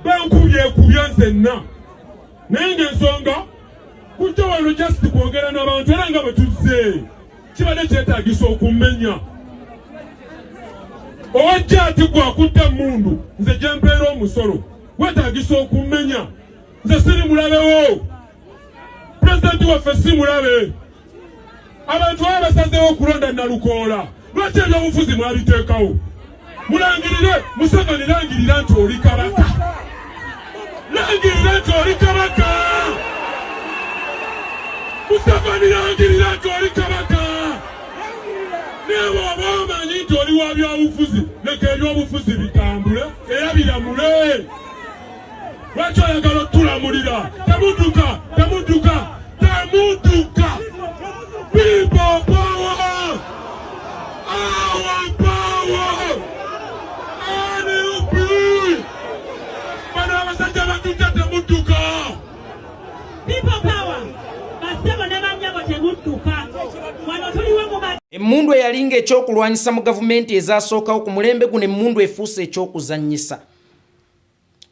bankubye nzenna naye ng'ensonga kujja wano just kwogera n'abantu era nga bwe tuzze kibadde kyetaagisa okummenya owajja ati gwakutta mundu nze gye mpeera omusolo wetaagisa okummenya nze siri mulabewo pulezidenti waffe si mulabe abantu baba basazeewo okulonda Nalukoola lwaki ebyobufuzi mwabiteekawo mulangirire Museveni langirira nti oli kabaka langirira nti oli kabaka Museveni langirira nti oli kabaka naye bw'oba omanyi nti oli wa byobufuzi leka ebyobufuzi bitambule era biramule lwaki oyagala otulamulira temudduka people power our power NUP bano abasajja batujja temudduka people power basebo ne banjabo temudduka wano tuliwo mu emmundu eyalinga ekyokulwanyisa mu gavumenti ezasookawo ku mulembe guno emmundu efuuse ekyokuzannyisa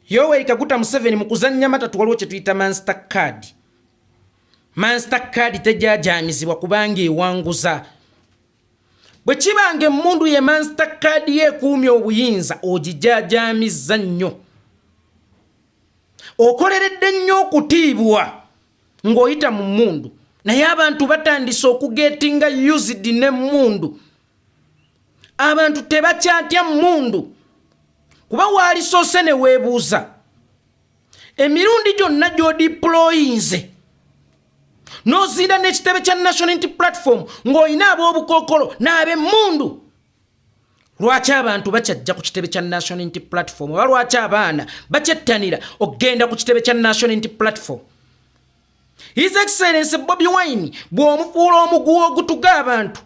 Yoweri Kaguta Museveni mu kuzannya matatu waliwo kye tuyita Monster Card. Monster Card tejaajaamizibwa kubanga ewanguza. Bwe kibanga emmundu ye Monster Card yeekuumya obuyinza ogijaajaamizza nnyo. Okoleredde nnyo okutiibwa ng'oyita mu mmundu. Naye abantu batandise okugetinga used n'emmundu. Abantu tebakyatya mmundu. Kuba wali soose ne weebuuza emirundi gyonna gy'odiployinze n'ozinda n'ekitebe kya National Unity Platform ng'olina ab'obukookolo n'ab'emmundu lwaki abantu bakyajja ku kitebe kya National Unity Platform oba lwaki abaana bakyettanira okgenda ku kitebe kya National Unity Platform His Excellency Bobi Wine bw'omufuula omuguwa ogutuga abantu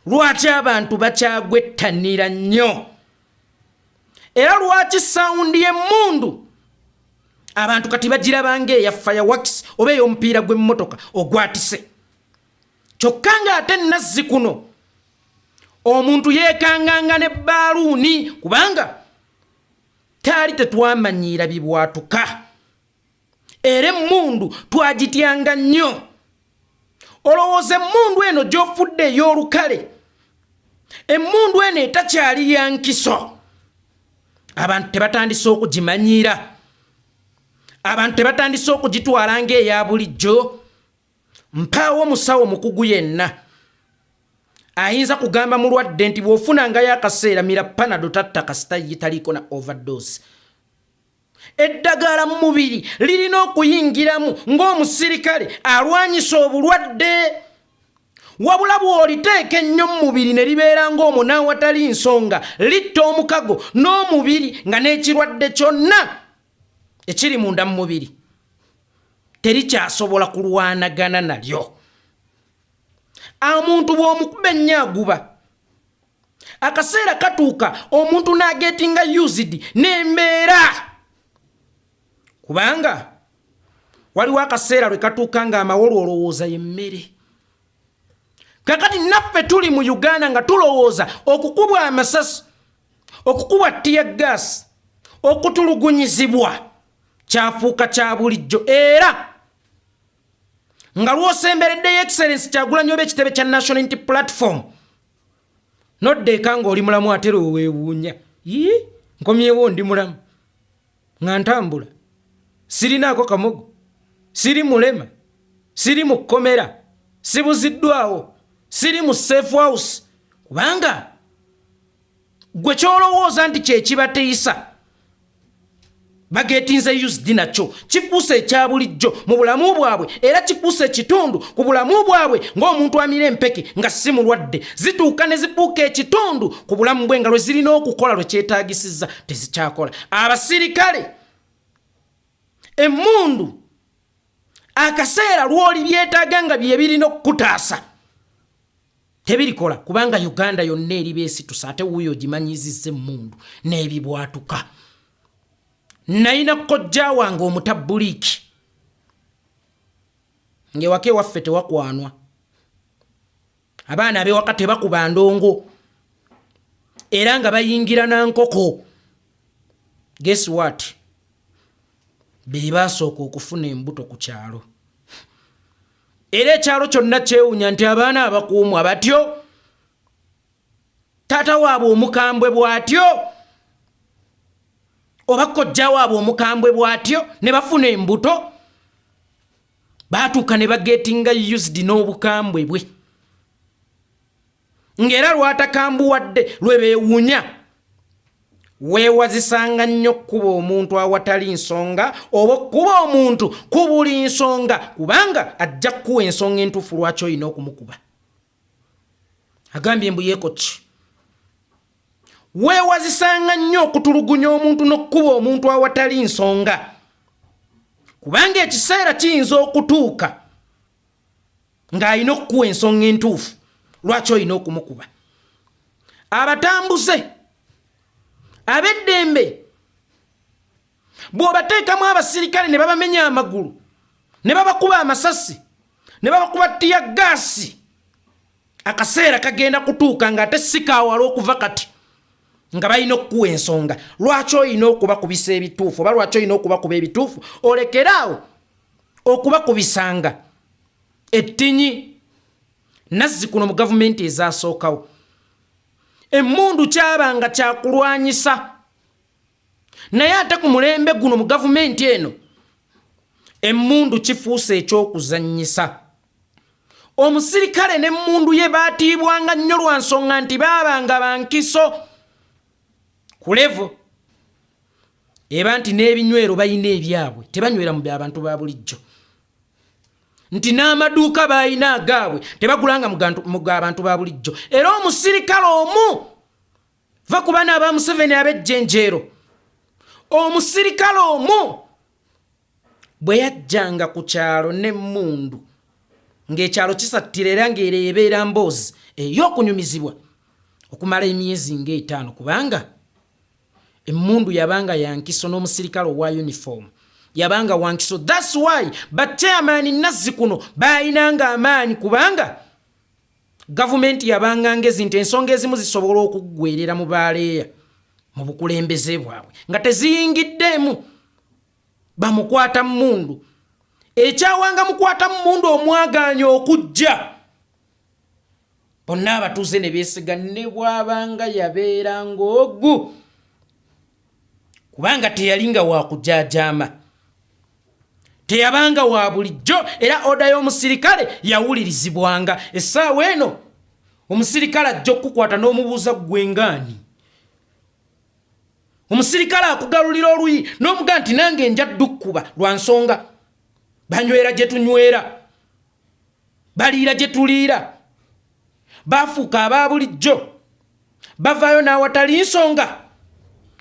lwaki abantu bakyagwettanira nnyo era lwaki sound y'emmundu abantu kati bagirabanga eya fireworks oba ey'omupiira gw'emmotoka ogwatise kyokka ng'ate nazzi kuno omuntu yeekanganga ne baaluuni kubanga taali tetwamanyiira bibwatuka era emmundu twagityanga nnyo olowooza emmundu eno gy'ofudde ey'olukale emmundu eno etakyali ya nkiso abantu tebatandise okugimanyiira abantu tebatandise okugitwala ng'eya bulijjo mpaawo omusawo mukugu yenna ayinza kugamba mulwadde nti bw'ofunangayo akaseera mira panado tatta kasita yitaliiko na overdose eddagala mu mubiri lirina okuyingiramu ng'omusirikale alwanyisa obulwadde wabula bw'oliteeka ennyo mu mubiri ne libeera ng'omunaawatali nsonga litta omukago n'omubiri nga n'ekirwadde kyonna ekiri munda mu mubiri terikyasobola kulwanagana nalyo omuntu bw'omukuba ennyaguba akaseera katuuka omuntu n'agetinga used n'embeera kubanga waliwo akaseera lwe katuuka ng'amawolu olowooza y'emmere kakati naffe tuli mu Uganda nga tulowooza okukubwa amasasi okukubwa tear gas okutulugunyizibwa kyafuuka kya bulijjo era nga lw'osembereddeyo Excellency Kyagulanyi oba ekitebe kya National Unity Platform noddeeka ng'oli mulamu ate lwe weewuunya nkomyewo ndi mulamu nga ntambula sirinaako kamogo siri mulema siri mu kkomera sibuziddwawo siri mu safe house kubanga gwe kyolowooza nti kyekibateeyisa bagetinze used nakyo kifuuse ekya bulijjo mu bulamu bwabwe era kifuuse ekitundu ku bulamu bwabwe ng'omuntu amira empeke nga si mulwadde zituuka ne zifuuka ekitundu ku bulamu bwe nga lwe zirina okukola lwe kyetaagisizza tezikyakola abasirikale emmundu akaseera lw'oli byetaaga nga bye birina okukutaasa tebirikola kubanga Uganda yonna eri beesitusa ate wuuyo gimanyizizza emmundu n'ebibwatuka nayina kojja wange omutabuliiki ng'ewaka ewaffe tewakwanwa abaana ab'ewaka tebakuba ndongo era nga bayingira na nkoko guess what bebasooka okufuna embuto ku kyalo era ekyalo kyonna kyewunya nti abaana abakuumwa batyo taata waabwe omukambwe bw'atyo oba kojja waabwe omukambwe bw'atyo ne bafuna embuto baatuuka ne bagetinga used n'obukambwe bwe ng'era lwatakambuwadde lwe beewunya weewazisanga nnyo kuba omuntu awatali nsonga oba kuba omuntu ku buli nsonga kubanga ajja kuwa ensonga entuufu lwaki olina okumukuba agambye mbuyeeko ki weewazisanga nnyo okutulugunya omuntu n'okkuba omuntu awatali nsonga kubanga ekiseera kiyinza okutuuka ng'alina okukuwa ensonga entuufu lwaki olina okumukuba abatambuze abeddembe bw'obateekamu abasirikale ne babamenya amagulu ne babakuba amasasi ne babakuba ttiya gaasi akaseera kagenda kutuuka ng'ate sikaawala okuva kati nga balina okukuwa ensonga lwaki olina okubakubisa ebituufu oba lwaki olina okubakuba ebituufu olekeraawo okubakubisanga ettinyi nazzikuno mu gavumenti ezasookawo emmundu kyabanga kyakulwanyisa naye ate ku mulembe guno mu gavumenti eno emmundu kifuuse ekyokuzannyisa omusirikale n'emmundu ye baatiibwanga nnyo lwa nsonga nti baabanga bankiso ku levo eba nti n'ebinywero balina ebyabwe tebanywera mu abantu ba bulijjo nti n'amaduuka balina agaabwe tebagulanga mu abantu ba bulijjo era omusirikale omu va ku baana aba Museveni ab'ejjenjeero omusirikale omu bwe yajjanga ku kyalo n'emmundu ng'ekyalo kisattira era ng'era ebeera mboozi ey'okunyumizibwa okumala emyezi ng'etaano kubanga emmundu yabanga yankiso n'omusirikale owa uniform yabanga wankiso. That's why bachairman nazzikuno bayinanga amaanyi kubanga gavumenti yabanga ngezi nti ensonga ezimu zisobola okuggwerera mu baaleeya mu bukulembeze bwabwe nga teziyingiddemu bamukwata mmundu ekyawanga mukwata mmundu omwaganya okujja bonna abatuuze ne beesiga ne bwabanga yabeeranga ogu kubanga teyalinga wakujaajama teyabanga wa bulijjo era oda y'omusirikale yawulirizibwanga essaawa eno omusirikale ajja okukwata n'omubuuza gwengaani omusirikale akugalulira oluyi n'omuga nti nange njadde okkuba lwa nsonga banywera gye tunywera baliira gye tuliira bafuuka aba bulijjo bavaayo n'awatali nsonga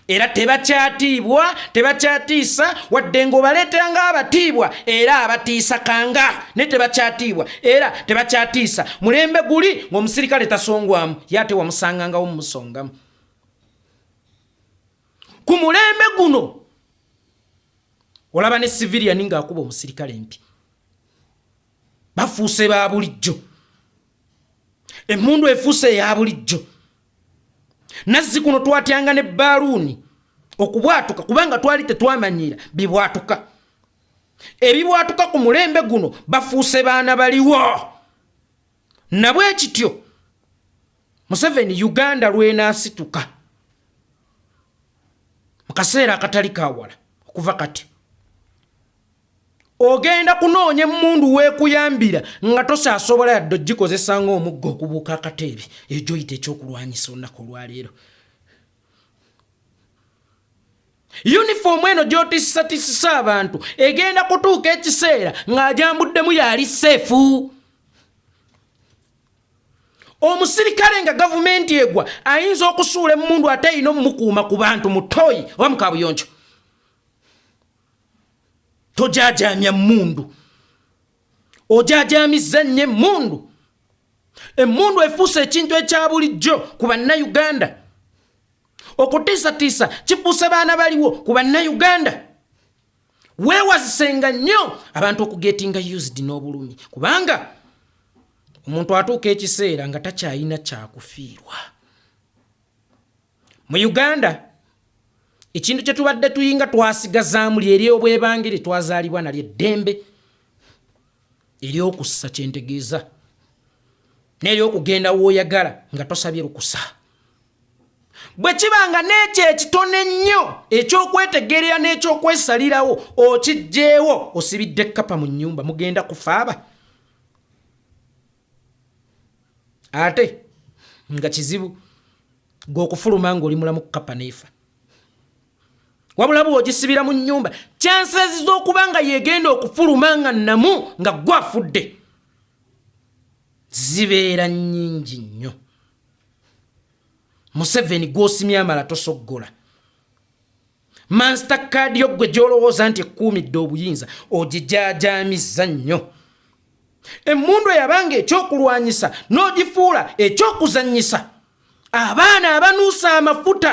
era tebakyatiibwa tebakyatiisa wadde ng'obaleeteranga abatiibwa era abatiisa kanga ne tebakyatiibwa era tebakyatiisa mulembe guli ng'omusirikale tasongwamu yate wamusangangawo mumusongamu ku mulembe guno olaba ne civilian ng'akuba omusirikale mpi bafuuse ba bulijjo emmundu efuuse eya bulijjo nazzikuno twatyanga ne baaluuni okubwatuka kubanga twali tetwamanyira bibwatuka ebibwatuka ku mulembe guno bafuuse baana baliwo nabwe kityo Museveni Uganda lwenaasituka mu kaseera akatali kawala okuva kati ogenda kunoonya emmundu weekuyambira nga tosaasobola yadde ogikozesa ng'omuggo okubuuka akateebe ekyo yita ekyokulwanyisa olunaku olwaleero uniform eno gy'otiisatiisisa abantu egenda kutuuka ekiseera ng'ajambuddemu yali seefu omusirikale nga gavumenti egwa ayinza okusuula emmundu ate ayina omumukuuma ku bantu mu ttooyi oba mu kaabuyonjo tojaajamya mmundu ojaajamizza nnyo emmundu emmundu efuuse ekintu ekya bulijjo ku bannayuganda okutiisatiisa kifuuse baana baliwo ku bannayuganda weewazisenga nnyo abantu okugetinga used n'obulumi kubanga omuntu atuuka ekiseera nga takyayina kyakufiirwa mu Uganda ekintu kye tubadde tuyinga twasigazaamu lyeri obwebangere twazaalibwa nalyo eddembe ery'okussa kyentegeeza n'ery'okugenda w'oyagala nga tosabye lukusa. Bwe kibanga n'ekyo ekitone ennyo eky'okwetegerera n'eky'okwesalirawo okijjeewo osibidde kkapa mu nnyumba mugenda kufaaba. Ate nga kizibu g'okufuluma ng'oli mulamu kkapa neefa. Wabula bw'ogisibira mu nnyumba chances z'okuba nga yeegenda okufuluma nga namu nga gwafudde zibeera nnyingi nnyo. Museveni gw'osimya amala tosoggola. Mastercard yo gwe gy'olowooza nti ekkuumidde obuyinza ogijaajamizza nnyo. Emmundu eyabanga ekyokulwanyisa n'ogifuula ekyokuzannyisa. Abaana abanuusa amafuta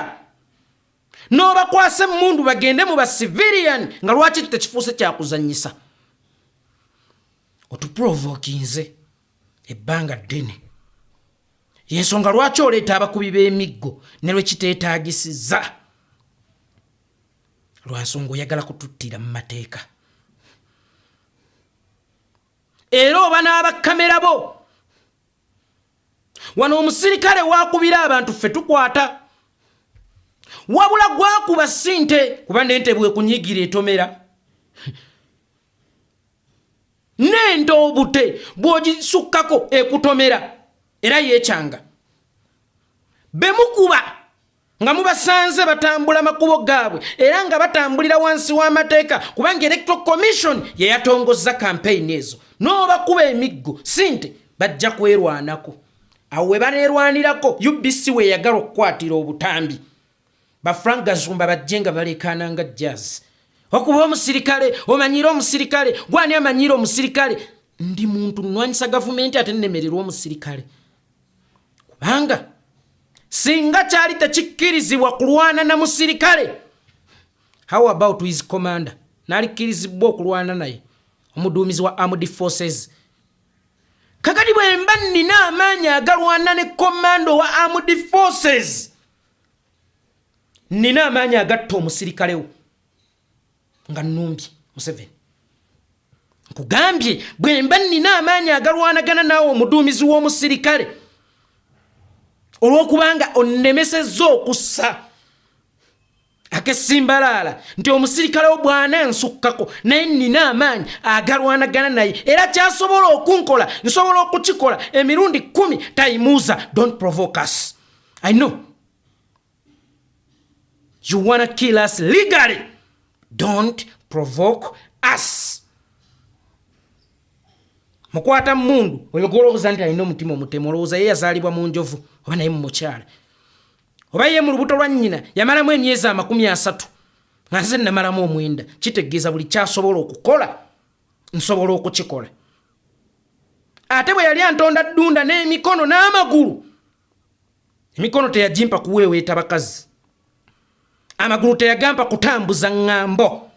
n'obakwasa emmundu bagende mu bacivilian nga lwaki tekifuuse kyakuzannyisa. Otuprovokinze ebbanga ddene. Yensonga lwaki oleeta abakubi b'emiggo ne lwe kiteetaagisizza. Lwansonga oyagala kututtira mu mateeka. Era oba n'abakamera bo. Wano omusirikale waakubira abantu ffe tukwata. Wabula gwakuba ssinte kuba n'ente bwe kunyigira etomera. N'ente obute bw'ogisukkako ekutomera era yeekyanga. Be mukuba nga mubasanze batambula makubo gaabwe era nga batambulira wansi w'amateeka kubanga Electoral Commission ye yatongozza campaign ezo. N'obakuba emiggo ssinte bajja kwerwanako. Awo we baneerwanirako UBC we yagala okukwatira obutambi. Ba Frank Gazumba bajje nga balekaana nga jazz. Okuba omusirikale omanyira omusirikale gwani amanyira omusirikale. Ndi muntu nnwanyisa gavumenti ate nnemererwa omusirikale. Kubanga singa kyali tekikkirizibwa kulwana na musirikale. How about his commander? Nalikkirizibwa okulwana naye omuduumizi wa Armed Forces. Kakati bwe mba nnina amaanyi agalwana ne commando wa Armed Forces. Nina amaanyi agatta omusirikale wo nga Nnumbi Museveni. Nkugambye bwe mba nnina amaanyi agalwanagana naawe omuduumizi w'omusirikale olw'okubanga onnemesezza okussa akesimbalala nti omusirikale wo bwana nsukkako naye nina amaanyi agalwanagana naye era kyasobola okunkola nsobola okukikola emirundi 10 tayimuuza. Don't provoke us. I know you wanna kill us legally. Don't provoke us. Mukwata mundu oyogolooza nti alina omutima omutemu olowooza ye yazaalibwa mu njovu oba naye mu mukyala oba ye mu lubuto lwa nnyina yamalamu emyezi 30 nga nze namalamu 9. Kitegeeza buli kyasobola okukola nsobola okukikola. Ate bwe yali antonda ddunda n'emikono n'amagulu, emikono teyagimpa kuweeweeta bakazi, amagulu teyagampa kutambuza ŋŋambo.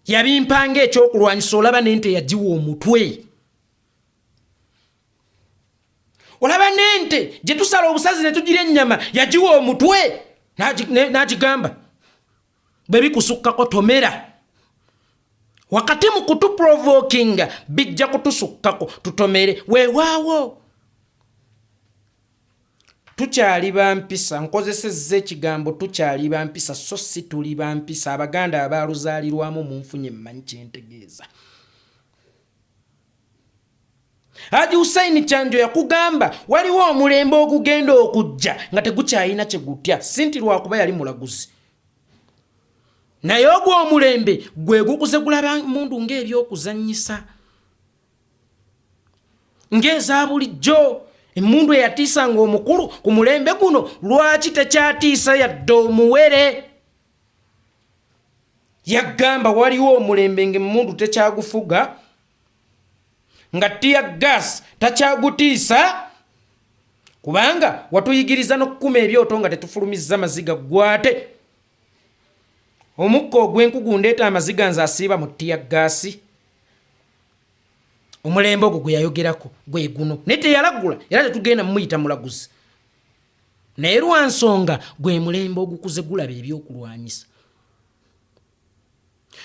Yabimpanga ekyokulwanyisa olaba n'ente yagiwa omutwe. Olaba n'ente gye tusala obusazi ne tugira ennyama yagiwa omutwe n'agigamba bwe bikusukkako tomera. Wakati mu kutuprovokinga bijja kutusukkako tutomere. Weewaawo tukyali bampisa. Nkozesezza ekigambo tukyali bampisa so si tuli bampisa. Abaganda abaluzaalirwamu mu nfunye mmanyi kyentegeeza. Haji Hussein Kyanjo yakugamba waliwo omulembe ogugenda okujja nga tegukyalina kye gutya. Sinti lwakuba yali mulaguzi. Naye ogwo omulembe gwe gukuze gulaba mundu ng'ebyokuzannyisa ng'eza bulijjo. Emundu eyatiisanga omukulu ku mulembe guno lwaki tekyatiisa yadde omuwere? Yagamba waliwo omulembe ng'emundu tekyagufuga nga tear gas takyagutiisa kubanga watuyigiriza n'okukuma ebyoto nga tetufulumizza maziga gwate. Omukka ogw'enkugu ndeeta amaziga nze asiiba mu tear gas. Omulembe ogwo gwe yayogerako gwe guno naye teyalagula era tetugenda mumuyita mulaguzi. naye lwansonga gwe mulembe ogukuze gulaba ebyokulwanyisa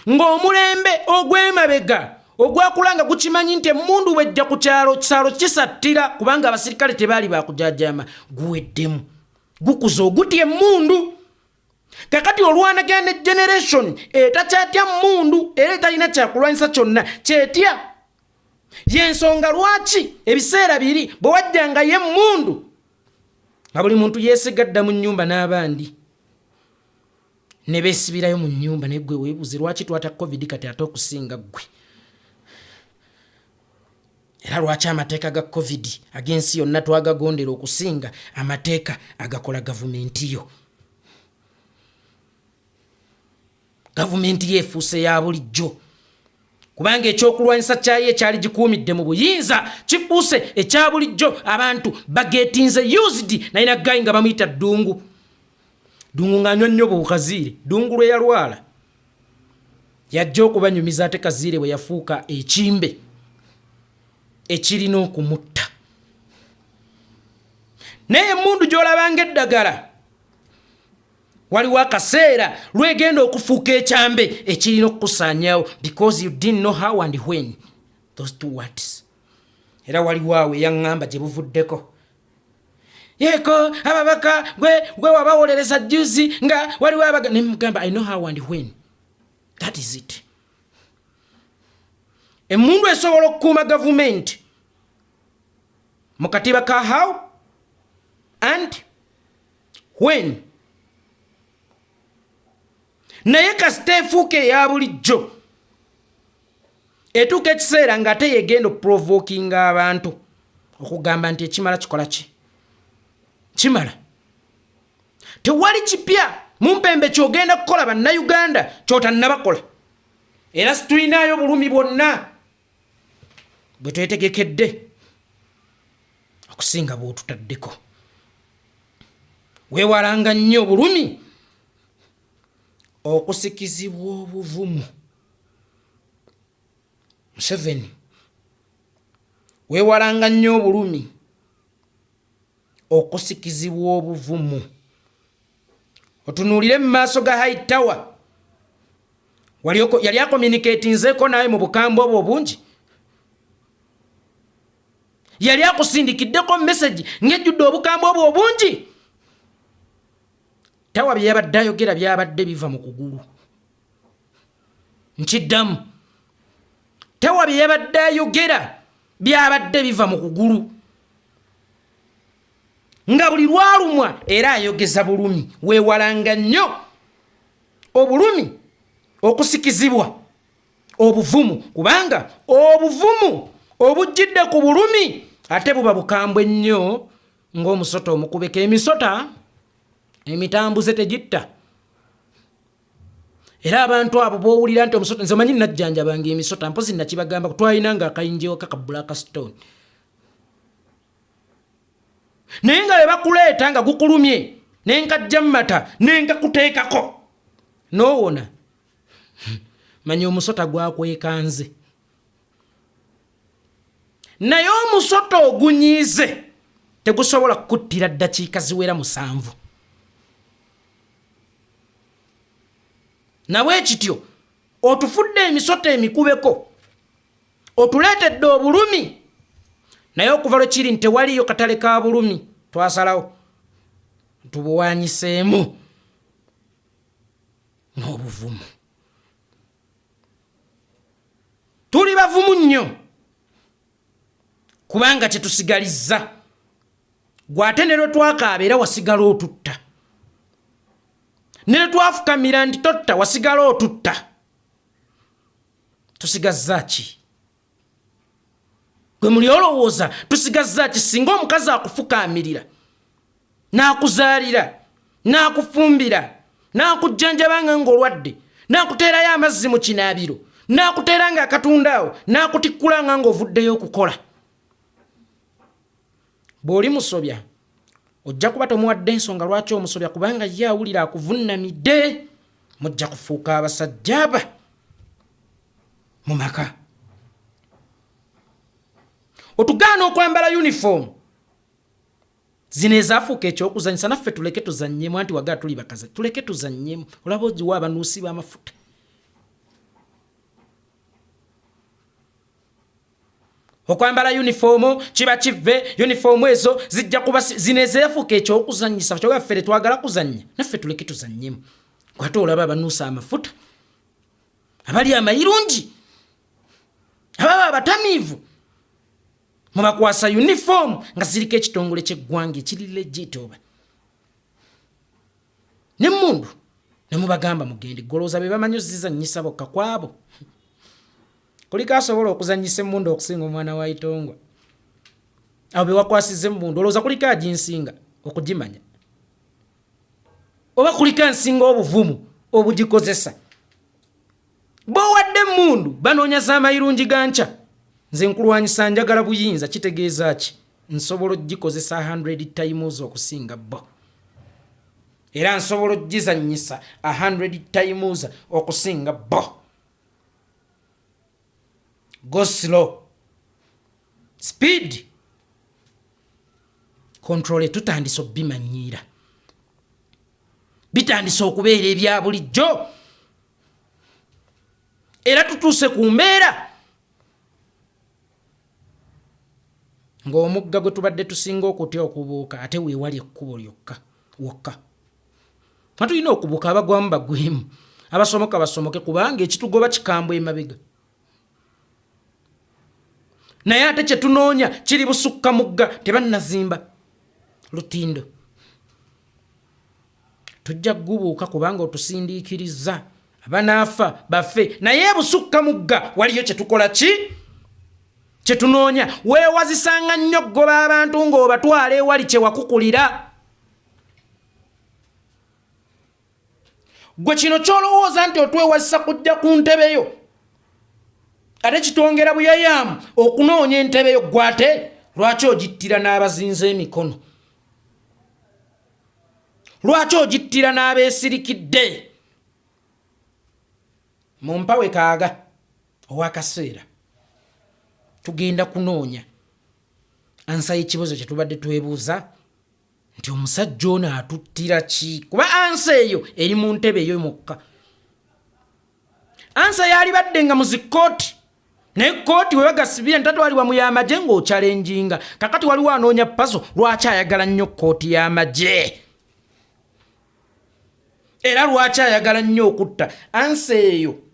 ng'omulembe ogw'emabega ogwakulanga gukimanyi nti emmundu bwejja ku kyalo kisalo kisattira kubanga abasirikale tebaali bakujajama guweddemu gukuza ogutya emmundu kakati olwanagenda generation etakyatya mmundu era etalina kyakulwanyisa kyonna kyetya yensonga lwaki ebiseera biri bwe wajjanga ye mmundu nga buli muntu yeesigadda mu nnyumba n'abandi ne beesibirayo mu nnyumba naye gwe weebuze lwaki twata covid kati ate okusinga ggwe era lwaki amateeka ga covid ag'ensi yonna twagagondera okusinga amateeka agakola gavumenti yo gavumenti yeefuuse ya bulijjo kubanga ekyokulwanyisa kyayo ekyali gikuumidde mu buyinza kifuuse ekya bulijjo abantu bagetinze used nalina gayi nga bamuyita ddungu ng'anywa nnyo bukaziire ddungu lwe yalwala yajja okubanyumiza ate kaziire bwe yafuuka ekimbe ekirina okumutta naye emmundu gy'olabanga eddagala waliwo akaseera lwegenda okufuuka ekyambe ekirina okukusaanyawo because you didn't know how and when those two words era waliwo awo eyaŋŋamba gye buvuddeko yeko ababaka gwe wabawolereza juzi nga waliwo abaga nemugamba I know how and when that is it emmundu esobola okukuuma gavumenti mu katiba ka how and when naye kasita efuuka eya bulijjo etuuka ekiseera ng'ate yegenda okuprovokinga abantu okugamba nti ekimala kikola ki kimala tewali kipya mu mpembe kyogenda kukola bannayuganda kyotannabakola era situlinayo bulumi bwonna bwe twetegekedde okusinga bw'otutaddeko weewalanga nnyo bulumi okusikizibwa obuvumu Museveni weewalanga nnyo obulumi okusikizibwa obuvumu otunuulire mu maaso ga High Tower yali akommunikatinzeeko nawe mu bukambwe obwo obungi yali akusindikiddeko message ng'ejjudde obukambwe obwo obungi Tawa bye yabadde ayogera byabadde biva mu kugulu nkiddamu Tawa bye yabadde ayogera byabadde biva mu kugulu nga buli lwalumwa era ayogeza bulumi weewalanga nnyo obulumi okusikizibwa obuvumu kubanga obuvumu obujjidde ku bulumi ate buba bukambwe nnyo ng'omusota omukubeko emisota emitambuze tegitta era abantu abo bowulira nti omusota nze manyi najjanjabanga emisota mpozi nakibagamba twalina nga akayinjewo kaka black stone naye nga bebakuleeta nga gukulumye nenkajja mumata nenkakuteekako nowona manyi omusota gwakwekanze naye omusota ogunyiize tegusobola kukuttira ddakiika ziwera 7 nawe ekityo otufudde emisota emikubeko otuleetedde obulumi naye okuva lwe kiri nti tewaliyo katale ka bulumi twasalawo tubuwanyiseemu n'obuvumu tuli bavumu nnyo kubanga kyetusigalizza gwate ne lwe twakaaba era wasigala otutta ne lwe twafukamira nti totta wasigala otutta tusigazza ki gwe muli olowooza tusigazza ki singa omukazi akufukaamirira n'akuzaalira n'akufumbira n'akujjanjabanga ng'olwadde n'akuteerayo amazzi mu kinaabiro n'akuteeranga akatundaawo n'akutikkulanga ng'ovuddeyo okukola bw'oli musobya ojja kuba tomuwadde ensonga lwaki omusobya kubanga ye awulira akuvunnamidde mujja kufuuka abasajja aba mu maka otugaana okwambala uniform zino ezaafuuka ekyokuzanyisa naffe tuleke tuzannyemu anti wagaa tuli bakaza tuleke tuzannyemu olaba ogiwa abanuusi b'amafuta okwambala uniformu kiba kive uniformu ezo zijja kuba zino ezeefuuka ekyokuzanyisa kyoga ffe twagala kuzannya naffe tuleke tuzannyemu kwate olaba abanuusa amafuta abali amayirungi ababa abatamiivu mubakwasa uniform nga ziriko ekitongole ky'eggwanga ekiri legit oba n'emmundu ne mubagamba mugende golooza be bamanyi ozizannyisa bokka kwabo kuliko asobola okuzannyisa emmundu okusinga omwana wa Itongwa abo be wakwasiza emmundu olowooza kuliko aginsinga okugimanya oba kuliko ansinga obuvumu obugikozesa bowadde emmundu banoonya z'amayirungi ganca nze nkulwanyisa njagala buyinza kitegeeza ki nsobola ogikozesa 100 times okusinga bo era nsobola ogizannyisa 100 times okusinga bo go slow speed control tutandise obimanyiira bitandise okubeera ebya bulijjo era tutuuse ku mbeera ng'omugga gwe tubadde tusinga okutya okubuuka ate weewali ekkubo lyokka wokka tulina okubuuka abagwamu bagwemu abasomoka basomoke kubanga ekitugoba kikambwe emabega naye ate kye tunoonya kiri busukka mugga tebannazimba lutindo tujja gubuuka kubanga otusindiikiriza abanaafa baffe naye busukka mugga waliyo kye tukola ki kye tunoonya weewazisanga nnyo ggoba abantu ng'obatwala ewali kye wakukulira gwe kino ky'olowooza nti otwewazisa kujja ku ntebeyo ate kitwongera buyayaamu okunoonya entebeyo gwate lwaki ogittira n'abazinze emikono lwaki ogittira n'abeesirikidde mu mpawe kaaga ow'akaseera tugenda kunoonya ansa y'ekibuzo kye tubadde twebuuza nti omusajja ono atuttira ki kuba ansa eyo eri mu ntebe eyo mukka ansa yalibadde nga muzikooti naye kooti we bagasibira ntatwalibwa mu y'amagye ng'okyalenjinga kakati waliwo anoonya pazo lwaki ayagala nnyo kooti y'amagye era lwaki ayagala nnyo okutta ansa eyo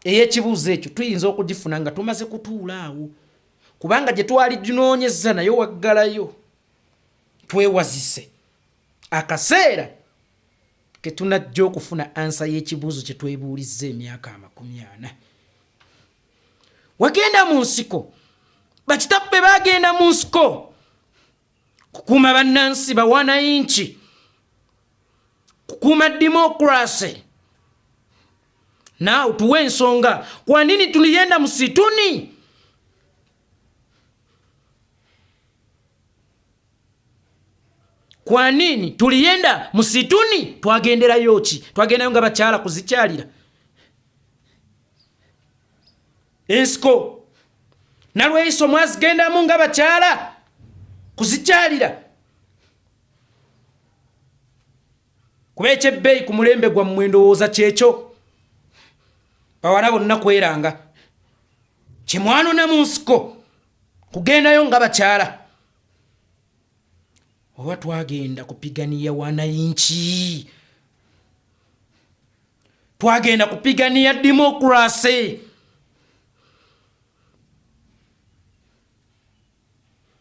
ey'ekibuuzo ekyo tuyinza okugifuna nga tumaze kutuula awo kubanga gye twali ginoonyeza nayo waggalayo twewazise akaseera ke tunajja okufuna ansa y'ekibuuzo kye twebuulizza emyaka 40 wagenda mu nsiko bakitaffe bagenda mu nsiko kukuuma bannansi bawanayinki kukuuma demokrasi nao tuwe ensonga kwa nini tulienda msituni kwa nini tulienda msituni twagenderayo ki twagendayo nga bakyala kuzikyalira ensiko nalweiso mwazigendamu nga bakyala kuzikyalira kuba ekyebbeeyi ku mulembe gwa mwendowooza kyekyo bawala bonna kweranga kyemwanona mu nsiko kugendayo nga bakyala oba twagenda kupiganiya wanayinki twagenda kupiganiya demokrasi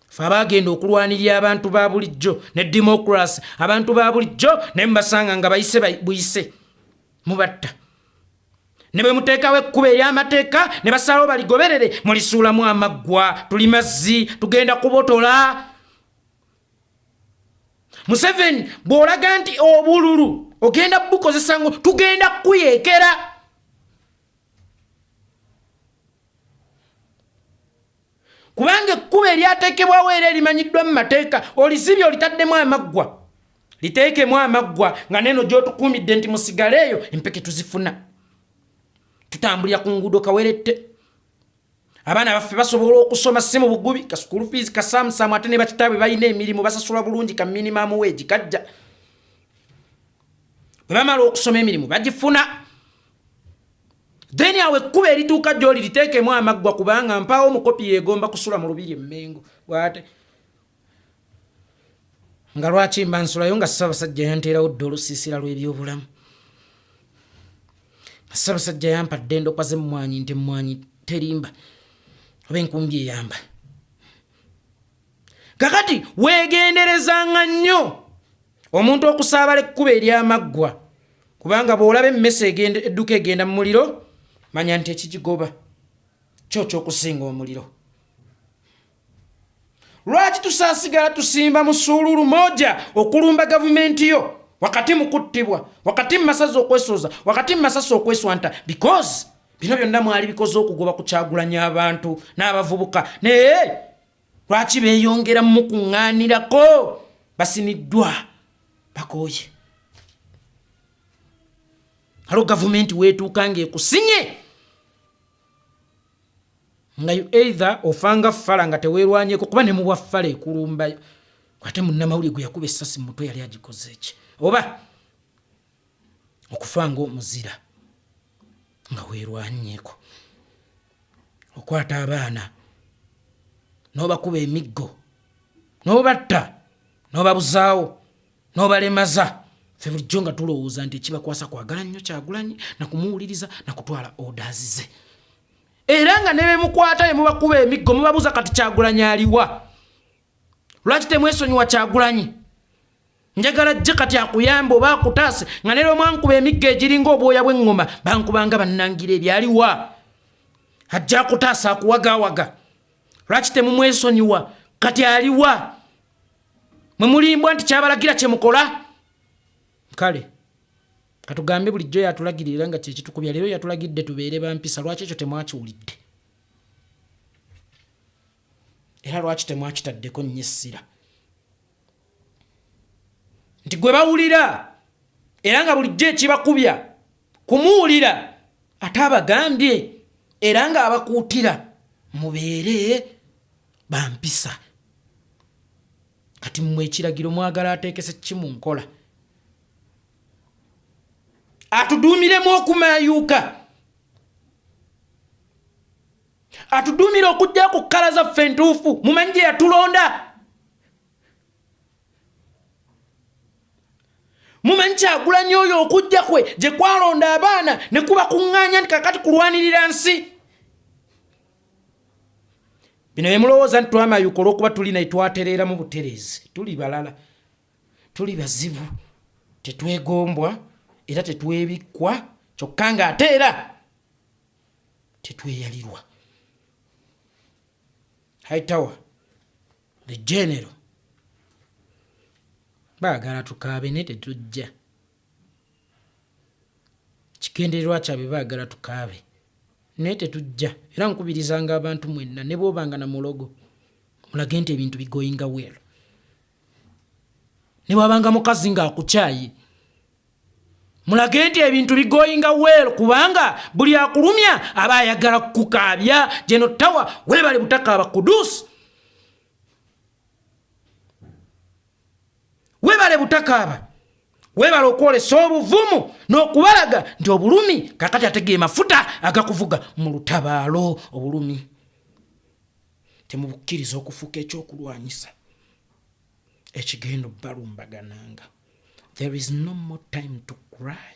fe abagenda okulwanirira abantu ba bulijjo ne demokrasi abantu ba bulijjo ne mbasanga nga bayise buyise mubatta ne bwe muteekawo ekkubo ery'amateeka ne basalawo baligoberere mulisuulamu amaggwa tuli mazzi tugenda kubotola Museveni bw'olaga nti obululu ogenda bukozesa ngo tugenda kuyeekera kubanga ekkubo eryateekebwawo era erimanyiddwa mu mateeka olizibye olitaddemu amaggwa liteekemu amaggwa nga neno gy'otukuumidde nti musigaleeyo empeke tuzifuna tutambulira ku nguudo kawerette abaana baffe basobola okusoma si mu bugubi ka school fees kasamusamu ate ne bakitaabwe balina emirimu basasula bulungi ka minimum wage kajja bwe bamala okusoma emirimu bagifuna then awe ekkuba erituuka gy'oli liteekemu amaggwa kubanga mpaawo omukopi yeegomba kusula mu lubiri emmengo bwate nga lwaki mba nsulayo nga Ssaabasajja yanteerawo dda olusiisira lw'ebyobulamu Ssaabasajja yampadde endokwa z'emmwanyi nti emmwanyi terimba oba enkumbi eyamba kakati weegenderezanga nnyo omuntu okusaabala ekkuba ery'amaggwa kubanga bw'olaba emmese edduka egenda mu muliro manya nti ekigigoba kyo ky'okusinga omuliro lwaki tusaasigala tusimba mu Ssuululu moja okulumba gavumenti yo wakati mu kuttibwa wakati mu masazi okwesoza wakati mu masasi okweswanta because bino byonna mwali bikoze okugoba ku Kyagulanyi abantu n'abavubuka naye lwaki beeyongera mu kuŋŋaanirako basiniddwa bakooye halo gavumenti weetuuka ng'ekusinye nga either ofanga ffala nga teweerwanyeko kuba ne muwa ffala ekulumbayo ate munnamawulire gwe yakuba essasi mu mutwe yali agikoze ki oba okufa ng'omuzira nga weerwanyeeko okwata abaana n'obakuba emiggo n'obatta n'obabuzaawo n'obalemaza ffe bulijjo nga tulowooza nti ekibakwasa kwagala nnyo Kyagulanyi nakumuwuliriza nakutwala orders ze era nga ne bemukwata ye mubakuba emiggo mubabuza kati Kyagulanyi aliwa lwaki temwesonyiwa Kyagulanyi njagala jje kati akuyamba oba akutaase nga ne lwomwankuba emiggo egiringa obwoya bw'eŋŋoma bankubanga bannangira ebyaliwa ajja akutaasa akuwagaawaga lwaki temumwesonyiwa kati aliwa mwe mulimbwa nti kyabalagira kye mukola kale katugambe bulijjo yatulagirira nga kyekitukubya leero yatulagidde tubeere bampisa lwaki ekyo temwakiwulidde era lwaki temwakitaddeko nnyo essira nti gwe bawulira era nga bulijjo ekibakubya kumuwulira ate abagambye era nga abakuutira mubeere bampisa kati mmwe ekiragiro mwagala ateekese ki mu nkola atuduumiremu okumayuuka atuduumire okujja ku kkala zaffe entuufu mumanyi gye yatulonda mumanyi Kyagulanyi oyo okujja kwe gye kwalonda abaana ne kuba kuŋŋaanya nti kakati kulwanirira nsi bino bemulowooza nti twamayuuka olw'okuba tuli naye twatereera mu butereezi tuli balala tuli bazibu tetwegombwa era tetwebikkwa kyokka nga ate era tetweyalirwa Hightower the general baagala tukaabe ne tetujja kigendererwa kyabwe baagala tukaabe naye tetujja era nkubirizanga abantu mwenna ne bw'obanga na mulogo mulage nti ebintu bigoyinga well ne bw'abanga mukazi ng'akukyayi mulage nti ebintu bigoyinga well kubanga buli akulumya aba ayagala kukukaabya Geno Tower weebale butakaaba Kudusi weebale butakaaba weebale okwolesa obuvumu n'okubalaga nti obulumi kakati ategeye mafuta agakuvuga mu lutabaalo obulumi temubukkiriza okufuuka ekyokulwanyisa ekigenda balumbagananga. There is no more time to cry.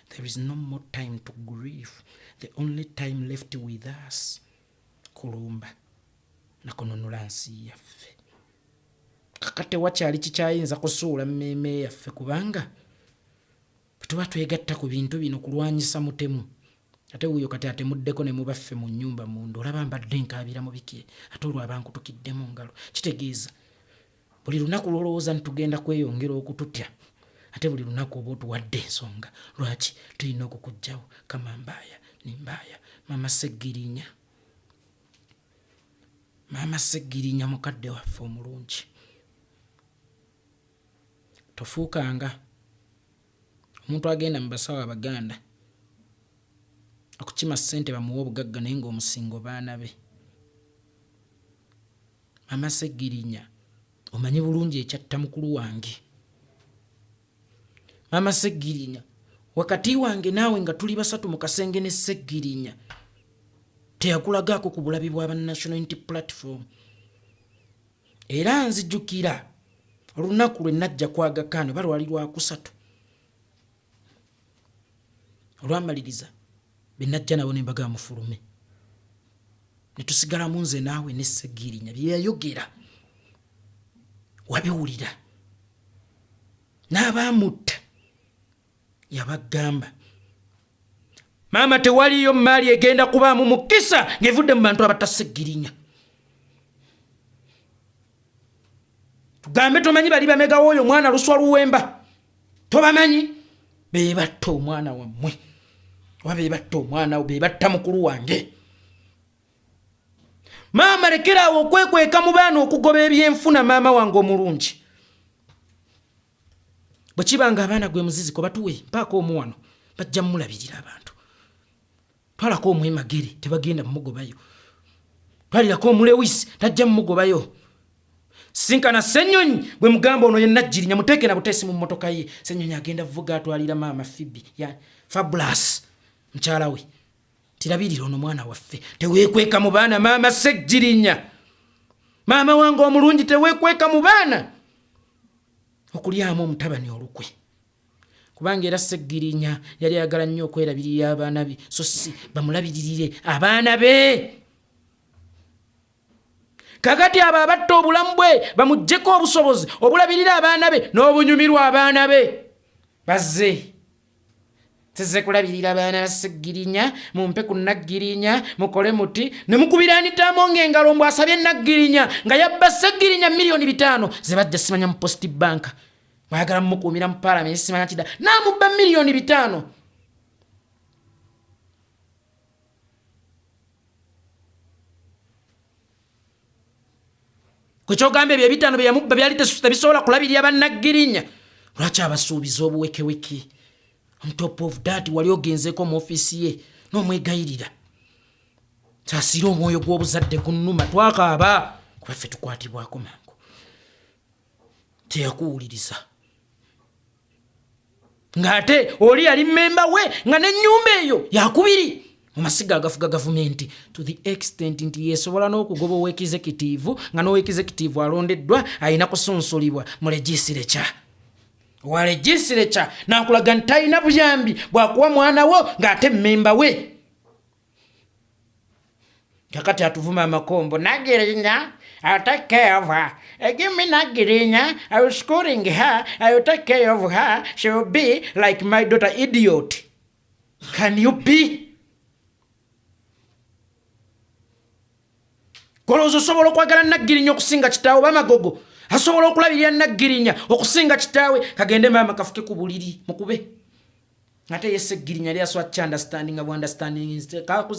There is no more time to grieve. The only time left with us kulumba nakununula nsi yaffe kakate wakyali kikyayinza kusuula mmeme yaffe kubanga tuba twegatta ku bintu bino kulwanyisa mutemu ate uyo kati atemuddeko ne mubaffe mu nnyumba mundu olaba mbadde nkaabira mu biki ate olwo abankutukidde mu ngalo kitegeeza buli lunaku lwolowooza ntugenda kweyongera okututya ate buli lunaku oba otuwadde ensonga lwaki tulina okukugjawo kama mbaaya nimbaaya mama Segirinya mukadde waffe omulungi tofuukanga omuntu agenda mu basawo Abaganda okukima ssente bamuwa obugagga naye ng'omusingo baana be Mama Segirinya omanyi bulungi ekyatta mukulu wange. Mama Segirinya wakati wange naawe nga tuli basatu mu kasenge ne Segirinya teyakulagaako ku bulabi bwa National Unity Platform. Era nzijukira olunaku lwe najja ku Aga Khan oba lwali lwakusatu olwamaliriza be najja nabo ne mbaga mufulume ne tusigala munze naawe ne Segirinya bye yayogera wabiwulira n'abamutta yabagamba maama tewaliyo maali egenda kubaamu mukisa ng'evudde mu bantu abatta Segirinya. Tugambe tomanyi bali bamega woyo mwana luswa luwemba tobamanyi bebatta omwana wammwe oba bebatta omwana wo bebatta mukulu wange. Maama lekerawo okwekweka mu baana okugoba ebyenfuna maama wange omulungi. Bwe kibanga abaana gwe muziziko batuwe mpaako omuwano bajja mulabirira abantu. Twalako omwemagere tebagenda mumugobayo. Twalirako omulewisi tajja mumugobayo. Sinkana Ssenyonyi gwe mugamba ono ye Najjirinya muteeke na buteesi mu mmotoka ye. Ssenyonyi agenda vuga atwalira maama Fibi ya Fabulous mkyala we. Tirabirira ono mwana waffe teweekweka mu baana maama Segirinya. Maama wange omulungi teweekweka mu baana okulyamu omutabani olukwe. Kubanga era Segirinya yali ayagala nnyo okwerabirira abaana be so si bamulabiririre abaana be. Kakati abo abatta obulamu bwe bamuggyeko obusobozi obulabirira abaana be n'obunyumirwa abaana be bazze teze kulabirira abaana ba Segirinya mumpe ku Naggirinya mukole muti ne mukubiraanitamu ng'engalo mbw asabye Naggirinya nga yabba Segirinya $5,000,000 ze bajja simanya mu Post Bank mwagala mumukuumira mu Parliament simanya kida n'amubba $5,000,000. Kwe kyogamba ebyo ebitaano bye yamubba byali tebisobola kulabirira bannaggirinya lwaki abasuubiza obuwekeweke. On top of that wali ogenzeeko mu ofiisi ye n'omwegayirira saasira omwoyo gw'obuzadde gunnuma twakaaba kuba ffe tukwatibwako mangu teyakuwuliriza ng'ate oli yali mmemba we nga n'ennyumba eyo yakubiri mu masiga agafuga gavumenti to the extent nti yesobola n'okugoba ow'ekizekitiivu nga n'ow'ekizekitiivu alondeddwa alina kusunsulibwa mu legislature wa legislature n'akulaga nti talina buyambi bwakuwa mwana wo ng'ate mmemba we. Kakati atuvuma amakombo Naggirinya I'll take care of her. Give me Naggirinya, I will schooling her, I will take care of her, she will be like my daughter. Idiot. Can you be? Kolooza osobola okwagala Naggirinya okusinga kitaawe bamagogo asobola okulabirira Naggirinya okusinga kitaawe kagende maama kafuke ku buliri mukube ate ye Segirinya ali aswa understanding of understanding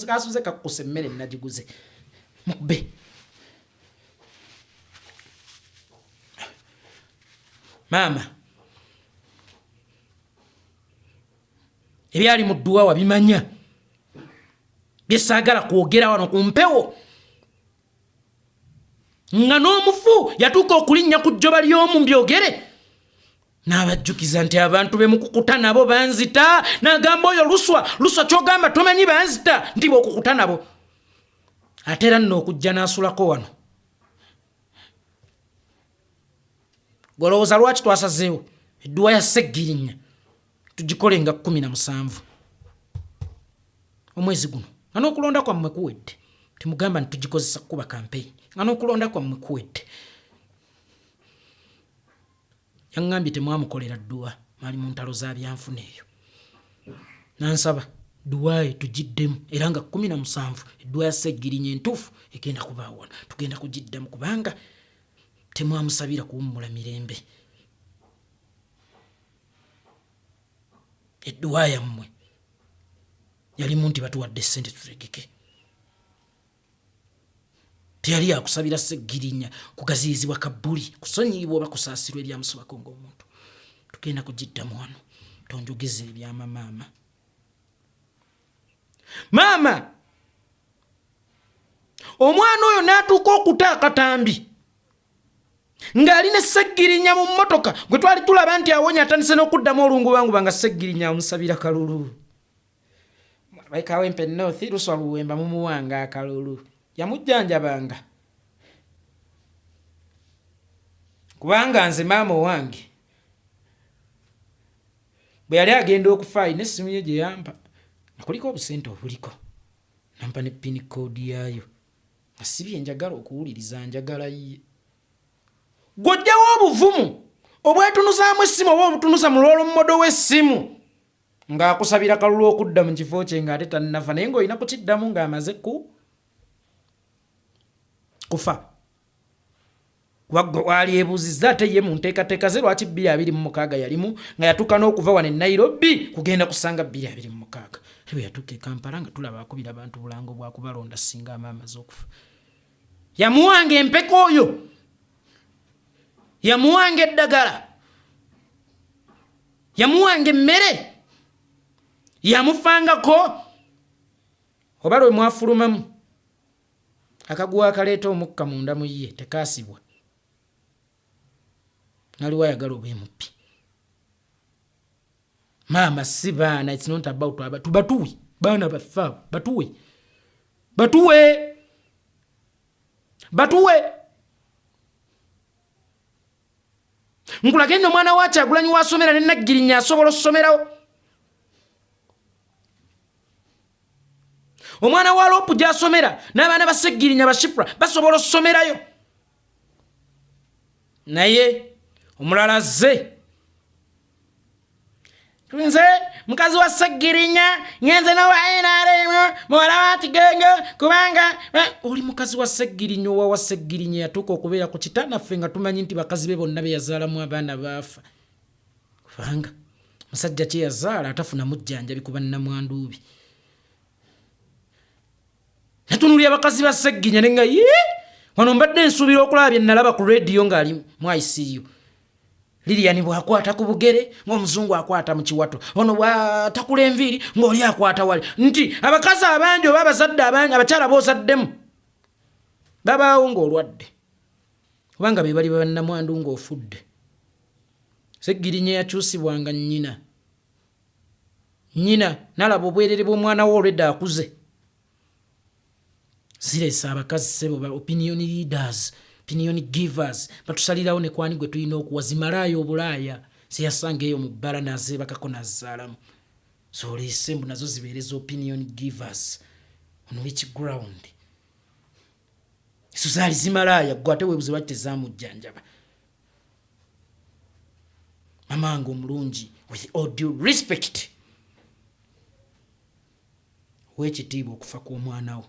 kasuze kakuse mmere nagiguze mukube. Maama ebyali mu dduwa wabimanya byesaagala kwogera wano ku mpewo nga n'omufu yatuuka okulinnya ku jjoba ly'omu mbyogere n'abajjukiza nti abantu be mukukuta nabo banzita n'agamba oyo luswa kyogamba tomanyi banzita nti bw'okukuta nabo ate era nno okujja n'asulako wano. Golowooza lwaki twasazeewo edduwa ya Segirinya tugikole nga 17 omwezi guno nga n'okulonda kwammwe kuwedde timugamba nti tugikozesa kuba campaign nga n'okulonda kwammwe kuwedde. Yaŋŋambye temwamukolera dduwa mwali mu ntalo za byanfuna eyo nansaba dduwa ye tugiddemu era nga 17 edduwa ya Segirinya entuufu egenda kubaawo wano tugenda kugiddamu kubanga temwamusabira kuwummula mirembe. Edduwa yammwe yalimu nti batuwadde ssente tutegeke teyali akusabira Segirinya kugaziyizibwa kabbuli kusonyiyibwa oba kusaasirwa ebyamusobako ng'omuntu. Tugenda kugiddamu wano tonjogeze ebyama maama. Maama omwana oyo n'atuuka okuta akatambi ng'alina Sseggirinya mu mmotoka gwe twali tulaba nti awonya atandise n'okuddamu olungu bangu banga Sseggirinya amusabira kalulu. Baikawempe North Luswa Luwemba mumuwanga akalulu yamujjanjabanga kubanga nze maama wange bwe yali agenda okufa n'essimu ye gye yampa nakuliko obusente obuliko nampa ne pin code yaayo nga sibye njagala okuwuliriza njagala ye. Gw'ojjawo obuvumu obwetunuzaamu essimu oba obutunuza mu lw'olummodo w'essimu ng'akusabira kalulu okudda mu kifo kye ng'ate tannafa naye ng'olina kukiddamu ng'amaze kufa. Kuba wali ebuuzizza ate ye mu nteekateeka ze lwaki 2026 yalimu nga yatuuka n'okuva wano e Nairobi kugenda kusanga 2026. Bwe yatuuka e Kampala nga tulaba akubira abantu bulango bwa kubalonda singa amaamaze okufa. Yamuwanga empeka oyo, yamuwanga eddagala, yamuwanga emmere, yamufangako oba lwe mwafulumamu akaguwa akaleeta omukka munda mu ye tekaasibwa naliwo ayagala obe muppi. Maama si baana, it's not about batuwe baana bafa batuwe nkulage nno omwana wa Kyagulanyi wasomera ne Naggirinya asobola okusomerawo. Omwana wa Lopu gy'asomera n'abaana ba Sseggirinya Bashifura basobola okusomerayo. Naye omulala azze nze mukazi wa Sseggirinya ngenze n'owa NRM muwala wa Kigengo kubanga oli mukazi wa Sseggirinya owa wa Sseggirinya yatuuka okubeera ku kitanda ffe nga tumanyi nti bakazi be bonna be yazaalamu abaana baafa kubanga musajja kye yazaala atafuna mujjanjabi kuba nnamwanduubi. Natunulira abakazi ba Sseggirinya ne nga wano mbadde nsuubira okulaba bye nalaba ku radio ng'ali mu ICU. Lilian bw'akwata ku bugere ng'omuzungu akwata mu kiwato, ono bw'atakula enviiri ng'oli akwata wali, nti abakazi abangi oba abazadde abangi abakyala b'ozaddemu babaawo ng'olwadde kubanga be bali bannamwandu ng'ofudde. Sseggirinya yakyusibwanga nnyina nalaba obwerere bw'omwana we olwedda akuze. Ziresa abakazi sebo ba opinion leaders, opinion givers batusalirawo ne kwani gwe tulina okuwa zimalayo obulaaya siyasanga eyo mu bbala nazebakako nazaalamu. So oleesembu nazo zibeereza opinion givers on which ground? Iso zaali zimalaaya gwe ate weebuze lwaki tezamujjanjaba. Mamange omulungi, with all due respect, weekitiibwa okufa kw'omwana wo